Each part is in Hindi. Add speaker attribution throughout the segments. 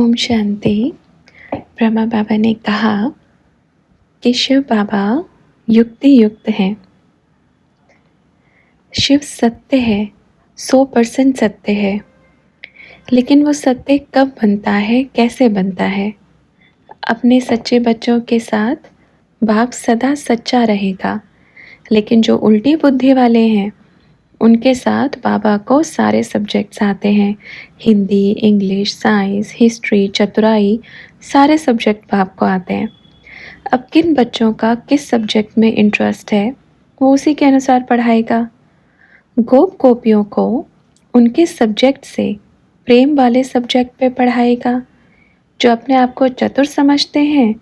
Speaker 1: ओम शांति। ब्रह्मा बाबा ने कहा कि शिव बाबा युक्ति युक्त हैं। शिव सत्य है, 100% सत्य है। लेकिन वो सत्य कब बनता है, कैसे बनता है? अपने सच्चे बच्चों के साथ बाप सदा सच्चा रहेगा, लेकिन जो उल्टी बुद्धि वाले हैं उनके साथ बाबा को सारे सब्जेक्ट्स आते हैं। हिंदी, इंग्लिश, साइंस, हिस्ट्री, चतुराई, सारे सब्जेक्ट बाप को आते हैं। अब किन बच्चों का किस सब्जेक्ट में इंटरेस्ट है वो उसी के अनुसार पढ़ाएगा। गोप गोपियों को उनके सब्जेक्ट से प्रेम वाले सब्जेक्ट पे पढ़ाएगा। जो अपने आप को चतुर समझते हैं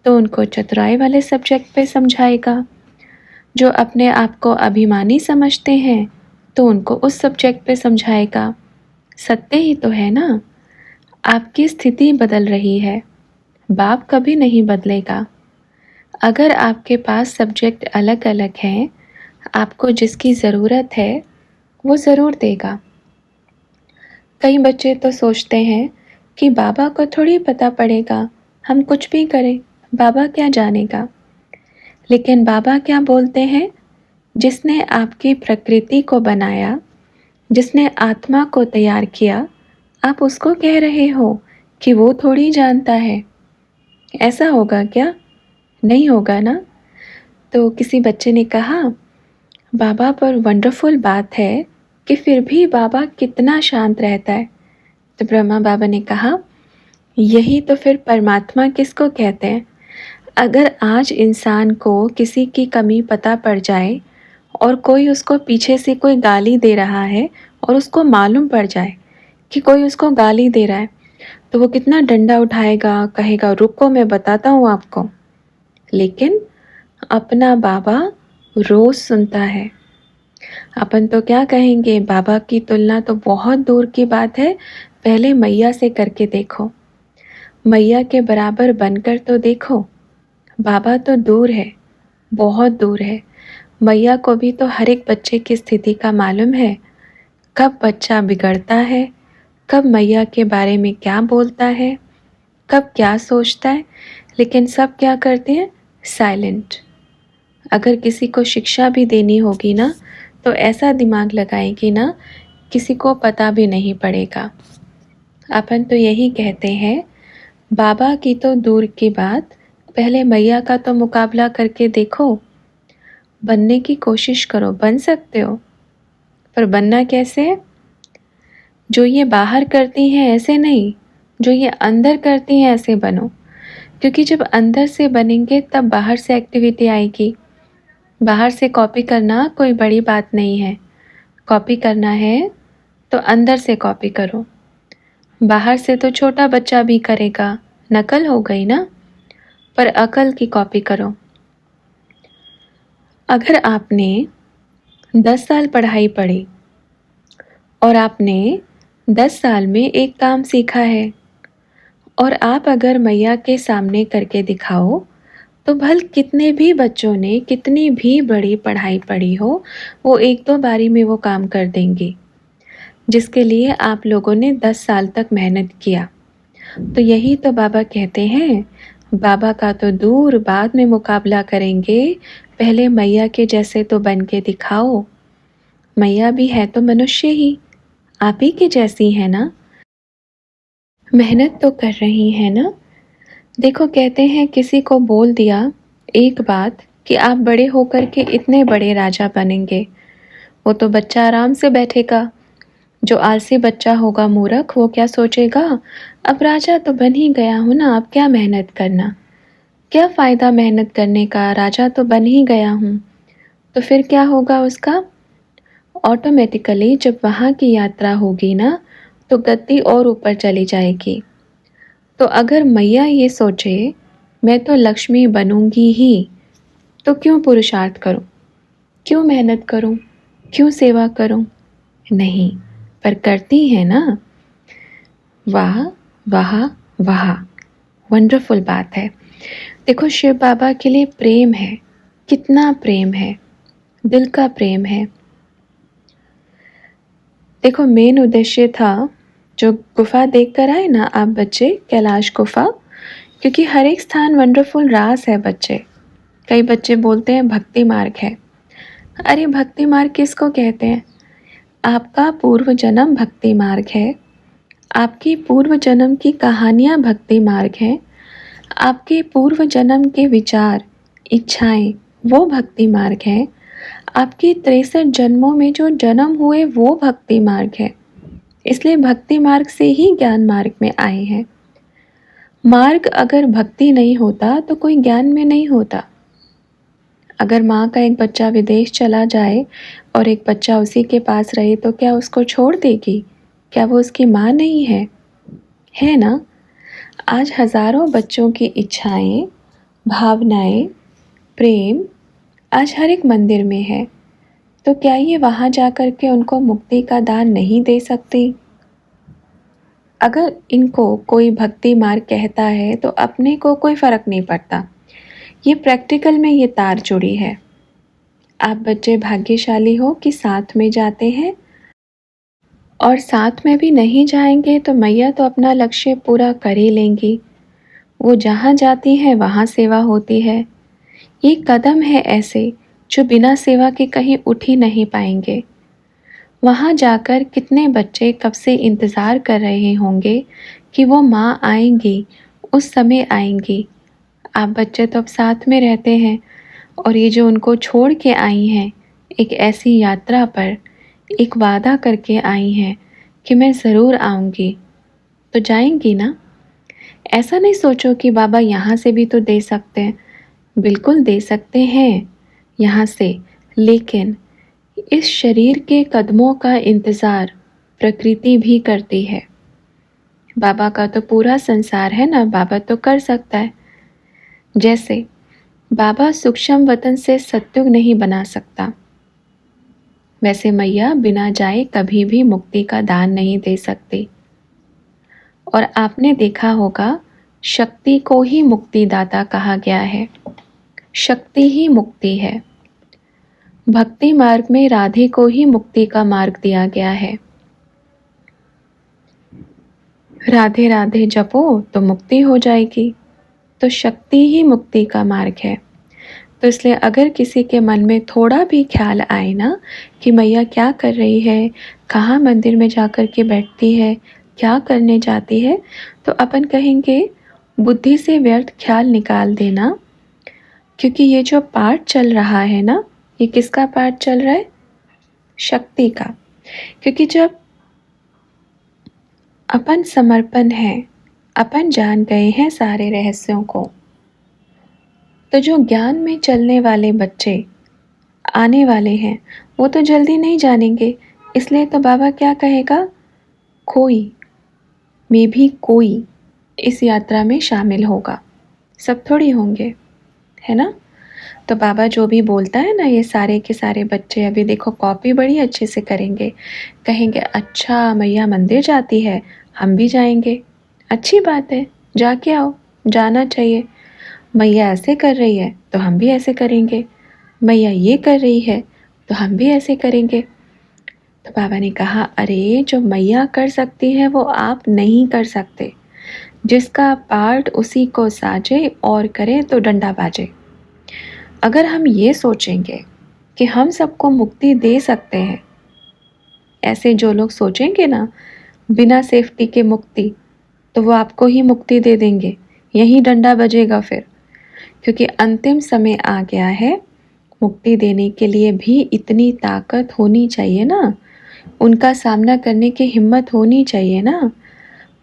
Speaker 1: तो उनको चतुराई वाले सब्जेक्ट पे समझाएगा। जो अपने आप को अभिमानी समझते हैं तो उनको उस सब्जेक्ट पे समझाएगा। सत्य ही तो है ना। आपकी स्थिति बदल रही है, बाप कभी नहीं बदलेगा। अगर आपके पास सब्जेक्ट अलग अलग हैं, आपको जिसकी ज़रूरत है वो ज़रूर देगा। कई बच्चे तो सोचते हैं कि बाबा को थोड़ी पता पड़ेगा, हम कुछ भी करें, बाबा क्या जानेगा। लेकिन बाबा क्या बोलते हैं? जिसने आपकी प्रकृति को बनाया, जिसने आत्मा को तैयार किया, आप उसको कह रहे हो कि वो थोड़ी जानता है। ऐसा होगा क्या? नहीं होगा ना। तो किसी बच्चे ने कहा, बाबा पर वंडरफुल बात है कि फिर भी बाबा कितना शांत रहता है। तो ब्रह्मा बाबा ने कहा, यही तो फिर परमात्मा किसको कहते हैं। अगर आज इंसान को किसी की कमी पता पड़ जाए और कोई उसको पीछे से कोई गाली दे रहा है और उसको मालूम पड़ जाए कि कोई उसको गाली दे रहा है, तो वो कितना डंडा उठाएगा, कहेगा रुको मैं बताता हूँ आपको। लेकिन अपना बाबा रोज़ सुनता है। अपन तो क्या कहेंगे, बाबा की तुलना तो बहुत दूर की बात है। पहले मैया से करके देखो, मैया के बराबर बनकर तो देखो। बाबा तो दूर है, बहुत दूर है। मैया को भी तो हर एक बच्चे की स्थिति का मालूम है। कब बच्चा बिगड़ता है, कब मैया के बारे में क्या बोलता है, कब क्या सोचता है। लेकिन सब क्या करते हैं? साइलेंट। अगर किसी को शिक्षा भी देनी होगी ना तो ऐसा दिमाग लगाएगी ना, किसी को पता भी नहीं पड़ेगा। अपन तो यही कहते हैं, बाबा की तो दूर की बात, पहले मैया का तो मुकाबला करके देखो। बनने की कोशिश करो, बन सकते हो, पर बनना कैसे है? जो ये बाहर करती हैं ऐसे नहीं, जो ये अंदर करती हैं ऐसे बनो। क्योंकि जब अंदर से बनेंगे तब बाहर से एक्टिविटी आएगी। बाहर से कॉपी करना कोई बड़ी बात नहीं है। कॉपी करना है तो अंदर से कॉपी करो। बाहर से तो छोटा बच्चा भी करेगा, नकल हो गई ना। पर अकल की कॉपी करो। अगर आपने 10 साल पढ़ाई पढ़ी और आपने 10 साल में एक काम सीखा है, और आप अगर मैया के सामने करके दिखाओ तो भल कितने भी बच्चों ने कितनी भी बड़ी पढ़ाई पढ़ी हो, वो 1-2 बारी में वो काम कर देंगे जिसके लिए आप लोगों ने 10 साल तक मेहनत किया। तो यही तो बाबा कहते हैं, बाबा का तो दूर बाद में मुकाबला करेंगे, पहले मैया के जैसे तो बन के दिखाओ। मैया भी है तो मनुष्य ही, आप ही की जैसी है ना। मेहनत तो कर रही है ना। देखो, कहते हैं किसी को बोल दिया एक बात कि आप बड़े होकर के इतने बड़े राजा बनेंगे, वो तो बच्चा आराम से बैठेगा। जो आलसी बच्चा होगा मूर्ख, वो क्या सोचेगा, अब राजा तो बन ही गया हूँ ना, अब क्या मेहनत करना, क्या फ़ायदा मेहनत करने का, राजा तो बन ही गया हूँ। तो फिर क्या होगा उसका? ऑटोमेटिकली जब वहाँ की यात्रा होगी ना तो गद्दी और ऊपर चली जाएगी। तो अगर मैया ये सोचे मैं तो लक्ष्मी बनूंगी ही, तो क्यों पुरुषार्थ करूं, क्यों मेहनत करूं, क्यों सेवा करूं? नहीं, पर करती है ना। वाह वाह वाह, वंडरफुल बात है। देखो, शिव बाबा के लिए प्रेम है, कितना प्रेम है, दिल का प्रेम है। देखो, मेन उद्देश्य था जो गुफा देख कर आए ना आप बच्चे, कैलाश गुफा, क्योंकि हर एक स्थान वंडरफुल रास है बच्चे। कई बच्चे बोलते हैं भक्ति मार्ग है। अरे भक्ति मार्ग किसको कहते हैं? आपका पूर्व जन्म भक्ति मार्ग है। आपकी पूर्व जन्म की कहानियाँ भक्ति मार्ग हैं। आपके पूर्व जन्म के विचार, इच्छाएं, वो भक्ति मार्ग है। आपके 63 जन्मों में जो जन्म हुए वो भक्ति मार्ग है। इसलिए भक्ति मार्ग से ही ज्ञान मार्ग में आए हैं। मार्ग अगर भक्ति नहीं होता तो कोई ज्ञान में नहीं होता। अगर माँ का एक बच्चा विदेश चला जाए और एक बच्चा उसी के पास रहे तो क्या उसको छोड़ देगी? क्या वो उसकी माँ नहीं है ना? आज हजारों बच्चों की इच्छाएं, भावनाएं, प्रेम आज हर एक मंदिर में है। तो क्या ये वहाँ जाकर के उनको मुक्ति का दान नहीं दे सकती? अगर इनको कोई भक्ति मार्ग कहता है तो अपने को कोई फर्क नहीं पड़ता। ये प्रैक्टिकल में ये तार जुड़ी है। आप बच्चे भाग्यशाली हो कि साथ में जाते हैं, और साथ में भी नहीं जाएंगे तो मैया तो अपना लक्ष्य पूरा कर ही लेंगी। वो जहाँ जाती है वहाँ सेवा होती है। ये कदम है ऐसे जो बिना सेवा के कहीं उठ ही नहीं पाएंगे। वहाँ जाकर कितने बच्चे कब से इंतज़ार कर रहे होंगे कि वो माँ आएंगी, उस समय आएंगी। आप बच्चे तो अब साथ में रहते हैं, और ये जो उनको छोड़ के आई हैं एक ऐसी यात्रा पर, एक वादा करके आई हैं कि मैं ज़रूर आऊँगी, तो जाएंगी ना? ऐसा नहीं सोचो कि बाबा यहाँ से भी तो दे सकते हैं। बिल्कुल दे सकते हैं यहाँ से, लेकिन इस शरीर के कदमों का इंतज़ार प्रकृति भी करती है। बाबा का तो पूरा संसार है ना, बाबा तो कर सकता है। जैसे बाबा सूक्ष्म वतन से सत्युग नहीं बना सकता, वैसे मैया बिना जाए कभी भी मुक्ति का दान नहीं दे सकती। और आपने देखा होगा, शक्ति को ही मुक्तिदाता कहा गया है। शक्ति ही मुक्ति है। भक्ति मार्ग में राधे को ही मुक्ति का मार्ग दिया गया है। राधे राधे जपो तो मुक्ति हो जाएगी। तो शक्ति ही मुक्ति का मार्ग है। तो इसलिए अगर किसी के मन में थोड़ा भी ख्याल आए ना कि मैया क्या कर रही है, कहाँ मंदिर में जाकर के बैठती है, क्या करने जाती है, तो अपन कहेंगे बुद्धि से व्यर्थ ख्याल निकाल देना। क्योंकि ये जो पाठ चल रहा है ना, ये किसका पाठ चल रहा है? शक्ति का। क्योंकि जब अपन समर्पण है, अपन जान गए हैं सारे रहस्यों को, तो जो ज्ञान में चलने वाले बच्चे आने वाले हैं वो तो जल्दी नहीं जानेंगे। इसलिए तो बाबा क्या कहेगा, कोई में भी कोई इस यात्रा में शामिल होगा, सब थोड़ी होंगे, है ना? तो बाबा जो भी बोलता है ना, ये सारे के सारे बच्चे अभी देखो कॉपी बड़ी अच्छे से करेंगे। कहेंगे अच्छा मैया मंदिर जाती है, हम भी जाएंगे। अच्छी बात है, जाके आओ, जाना चाहिए। मैया ऐसे कर रही है तो हम भी ऐसे करेंगे। मैया ये कर रही है तो हम भी ऐसे करेंगे। तो बाबा ने कहा, अरे जो मैया कर सकती है वो आप नहीं कर सकते। जिसका पार्ट उसी को साजे और करे तो डंडा बाजे। अगर हम ये सोचेंगे कि हम सबको मुक्ति दे सकते हैं, ऐसे जो लोग सोचेंगे ना बिना सेफ्टी के मुक्ति, तो वो आपको ही मुक्ति दे देंगे, यही डंडा बजेगा फिर। क्योंकि अंतिम समय आ गया है, मुक्ति देने के लिए भी इतनी ताकत होनी चाहिए ना, उनका सामना करने की हिम्मत होनी चाहिए ना।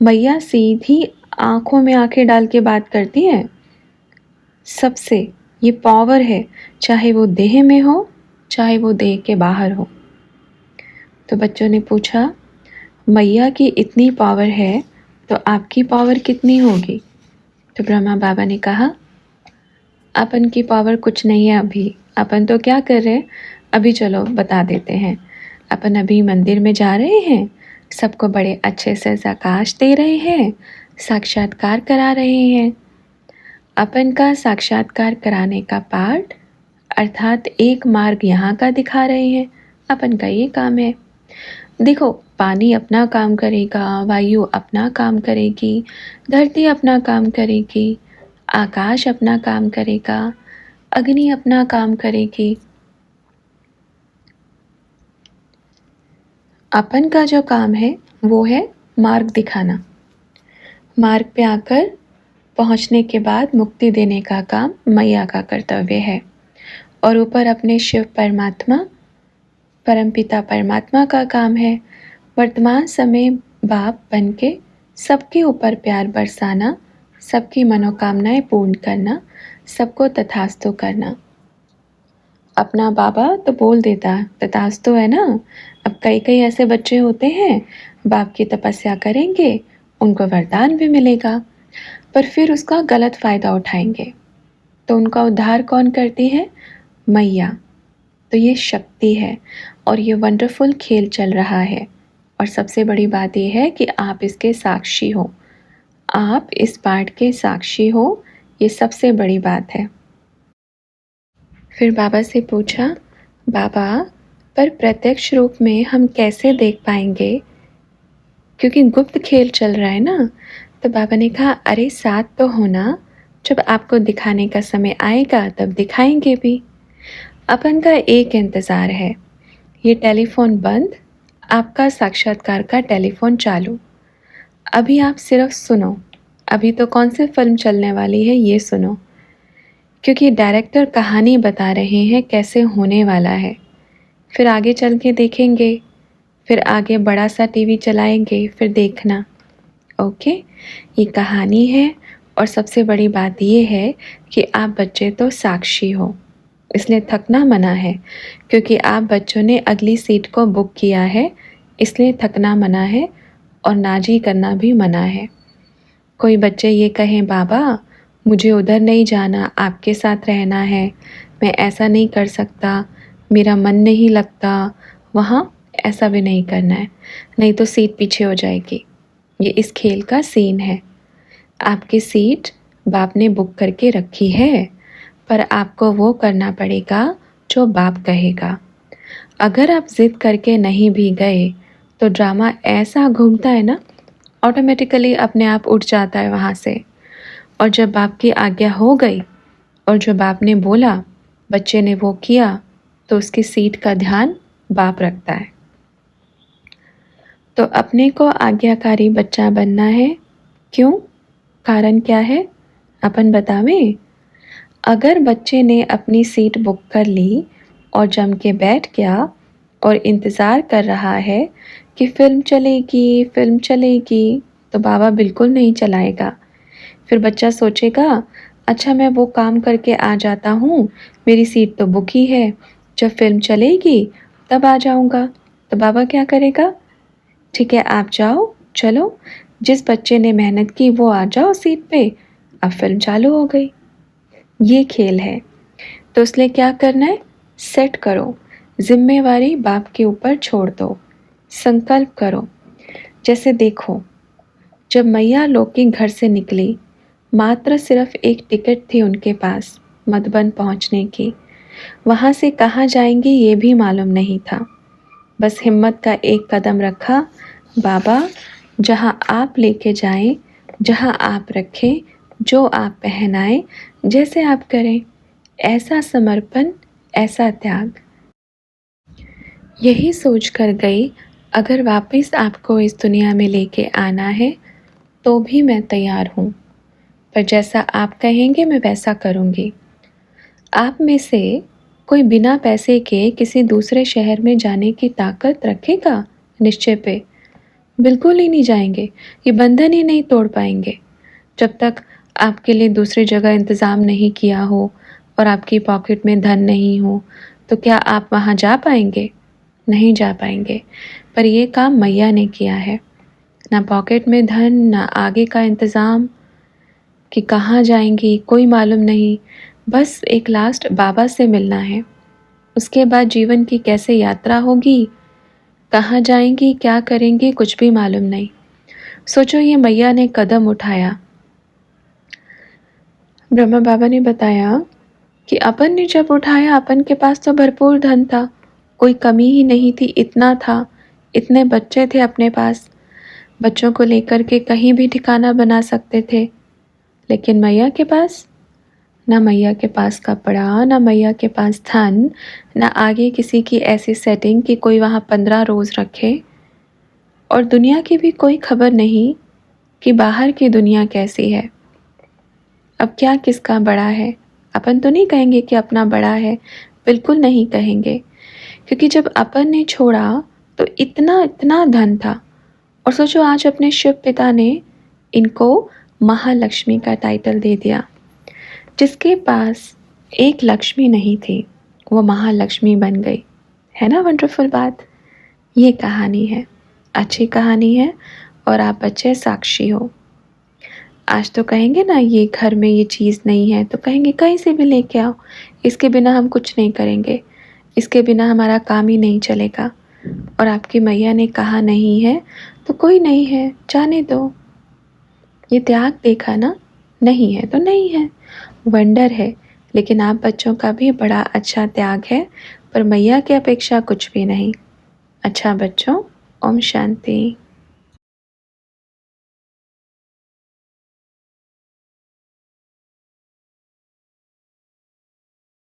Speaker 1: मैया सीधी आंखों में आंखें डाल के बात करती हैं सबसे। ये पावर है, चाहे वो देह में हो चाहे वो देह के बाहर हो। तो बच्चों ने पूछा, मैया की इतनी पावर है तो आपकी पावर कितनी होगी? तो ब्रह्मा बाबा ने कहा, अपन की पावर कुछ नहीं है अभी। अपन तो क्या कर रहे हैं अभी, चलो बता देते हैं। अपन अभी मंदिर में जा रहे हैं, सबको बड़े अच्छे से प्रकाश दे रहे हैं, साक्षात्कार करा रहे हैं। अपन का साक्षात्कार कराने का पार्ट, अर्थात एक मार्ग यहाँ का दिखा रहे हैं। अपन का ये काम है। देखो पानी अपना काम करेगा, वायु अपना काम करेगी, धरती अपना काम करेगी, आकाश अपना काम करेगा, अग्नि अपना काम करेगी। अपन का जो काम है वो है मार्ग दिखाना। मार्ग पे आकर पहुंचने के बाद मुक्ति देने का काम मैया का कर्तव्य है। और ऊपर अपने शिव परमात्मा, परमपिता परमात्मा का काम है वर्तमान समय बाप बन के सबके ऊपर प्यार बरसाना, सबकी मनोकामनाएं पूर्ण करना, सबको तथास्तु करना। अपना बाबा तो बोल देता तथास्तु है ना। अब कई कई ऐसे बच्चे होते हैं बाप की तपस्या करेंगे, उनको वरदान भी मिलेगा, पर फिर उसका गलत फ़ायदा उठाएंगे। तो उनका उद्धार कौन करती है? मैया। तो ये शक्ति है और ये वंडरफुल खेल चल रहा है। और सबसे बड़ी बात ये है कि आप इसके साक्षी हो, आप इस पाठ के साक्षी हो, ये सबसे बड़ी बात है। फिर बाबा से पूछा, बाबा पर प्रत्यक्ष रूप में हम कैसे देख पाएंगे, क्योंकि गुप्त खेल चल रहा है ना। तो बाबा ने कहा, अरे साथ तो होना, जब आपको दिखाने का समय आएगा तब दिखाएंगे भी। अपन का एक इंतज़ार है, ये टेलीफोन बंद, आपका साक्षात्कार का टेलीफोन चालू। अभी आप सिर्फ सुनो, अभी तो कौन सी फिल्म चलने वाली है ये सुनो, क्योंकि डायरेक्टर कहानी बता रहे हैं कैसे होने वाला है। फिर आगे चल के देखेंगे, फिर आगे बड़ा सा टीवी चलाएंगे, फिर देखना। ओके, ये कहानी है। और सबसे बड़ी बात ये है कि आप बच्चे तो साक्षी हो, इसलिए थकना मना है, क्योंकि आप बच्चों ने अगली सीट को बुक किया है, इसलिए थकना मना है और नाजी करना भी मना है। कोई बच्चे ये कहें, बाबा मुझे उधर नहीं जाना, आपके साथ रहना है, मैं ऐसा नहीं कर सकता, मेरा मन नहीं लगता वहाँ, ऐसा भी नहीं करना है, नहीं तो सीट पीछे हो जाएगी। ये इस खेल का सीन है। आपकी सीट बाप ने बुक करके रखी है, पर आपको वो करना पड़ेगा जो बाप कहेगा। अगर आप ज़िद करके नहीं भी गए तो ड्रामा ऐसा घूमता है ना, ऑटोमेटिकली अपने आप उठ जाता है वहाँ से। और जब बाप की आज्ञा हो गई और जो बाप ने बोला बच्चे ने वो किया, तो उसकी सीट का ध्यान बाप रखता है। तो अपने को आज्ञाकारी बच्चा बनना है। क्यों? कारण क्या है? अपन बतावें। अगर बच्चे ने अपनी सीट बुक कर ली और जम के बैठ गया और इंतज़ार कर रहा है कि फ़िल्म चलेगी, फ़िल्म चलेगी, तो बाबा बिल्कुल नहीं चलाएगा। फिर बच्चा सोचेगा, अच्छा मैं वो काम करके आ जाता हूँ, मेरी सीट तो बुक ही है, जब फ़िल्म चलेगी तब आ जाऊँगा। तो बाबा क्या करेगा? ठीक है, आप जाओ, चलो, जिस बच्चे ने मेहनत की वो आ जाओ सीट पे, अब फ़िल्म चालू हो गई। ये खेल है। तो इसलिए क्या करना है? सेट करो, जिम्मेवारी बाप के ऊपर छोड़ दो, संकल्प करो। जैसे देखो, जब मैया लोग के घर से निकली, मात्र सिर्फ एक टिकट थी उनके पास मधुबन पहुंचने की। वहाँ से कहाँ जाएंगी ये भी मालूम नहीं था। बस हिम्मत का एक कदम रखा, बाबा जहाँ आप लेके जाएं, जहाँ आप रखें, जो आप पहनाएं, जैसे आप करें, ऐसा समर्पण, ऐसा त्याग। यही सोच कर गई, अगर वापस आपको इस दुनिया में लेके आना है तो भी मैं तैयार हूँ, पर जैसा आप कहेंगे मैं वैसा करूँगी। आप में से कोई बिना पैसे के किसी दूसरे शहर में जाने की ताकत रखेगा निश्चय पे? बिल्कुल ही नहीं जाएंगे, ये बंधन ही नहीं तोड़ पाएंगे। जब तक आपके लिए दूसरी जगह इंतज़ाम नहीं किया हो और आपकी पॉकेट में धन नहीं हो, तो क्या आप वहाँ जा पाएंगे? नहीं जा पाएंगे। पर ये काम मैया ने किया है। ना पॉकेट में धन, ना आगे का इंतज़ाम, कि कहाँ जाएंगी कोई मालूम नहीं। बस एक लास्ट बाबा से मिलना है, उसके बाद जीवन की कैसे यात्रा होगी, कहाँ जाएंगी, क्या करेंगी, कुछ भी मालूम नहीं। सोचो, ये मैया ने कदम उठाया। ब्रह्मा बाबा ने बताया कि अपन ने जब उठाया, अपन के पास तो भरपूर धन था, कोई कमी ही नहीं थी, इतना था इतने बच्चे थे अपने पास, बच्चों को लेकर के कहीं भी ठिकाना बना सकते थे। लेकिन मैया के पास, ना मैया के पास कपड़ा, ना मैया के पास धन, ना आगे किसी की ऐसी सेटिंग कि कोई वहाँ 15 रोज़ रखे, और दुनिया की भी कोई खबर नहीं कि बाहर की दुनिया कैसी है। अब क्या किसका बड़ा है? अपन तो नहीं कहेंगे कि अपना बड़ा है, बिल्कुल नहीं कहेंगे, क्योंकि जब अपन ने छोड़ा तो इतना इतना धन था। और सोचो आज अपने शिव पिता ने इनको महालक्ष्मी का टाइटल दे दिया। जिसके पास एक लक्ष्मी नहीं थी वो महालक्ष्मी बन गई। है ना वंडरफुल बात? ये कहानी है, अच्छी कहानी है, और आप बच्चे साक्षी हो। आज तो कहेंगे ना ये घर में ये चीज़ नहीं है, तो कहेंगे कहीं से भी लेके आओ, इसके बिना हम कुछ नहीं करेंगे, इसके बिना हमारा काम ही नहीं चलेगा। और आपकी मैया ने कहा नहीं है तो कोई नहीं है, जाने दो। ये त्याग देखा ना, नहीं है तो नहीं है, वंडर है। लेकिन आप बच्चों का भी बड़ा अच्छा त्याग है, पर मैया की अपेक्षा कुछ भी नहीं। अच्छा बच्चों, ओम शांति।